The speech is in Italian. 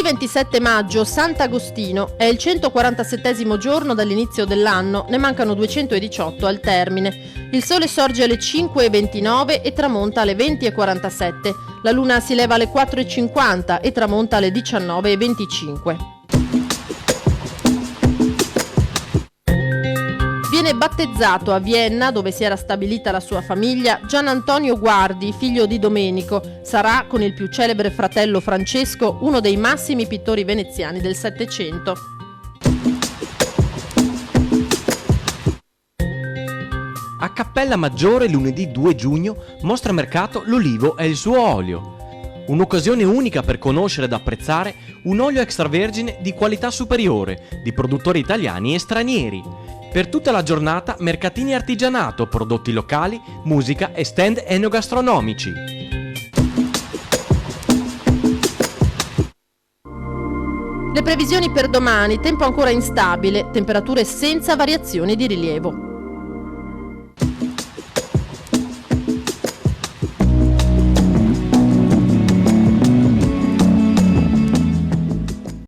27 maggio, Sant'Agostino, è il 147° giorno dall'inizio dell'anno, ne mancano 218 al termine. Il sole sorge alle 5:29 e tramonta alle 20:47. La luna si leva alle 4:50 e tramonta alle 19:25. Viene battezzato a Vienna, dove si era stabilita la sua famiglia, Gian Antonio Guardi, figlio di Domenico. Sarà, con il più celebre fratello Francesco, uno dei massimi pittori veneziani del Settecento. A Cappella Maggiore lunedì 2 giugno mostra a mercato l'olivo e il suo olio. Un'occasione unica per conoscere ed apprezzare un olio extravergine di qualità superiore, di produttori italiani e stranieri. Per tutta la giornata mercatini artigianato, prodotti locali, musica e stand enogastronomici. Le previsioni per domani: tempo ancora instabile, temperature senza variazioni di rilievo.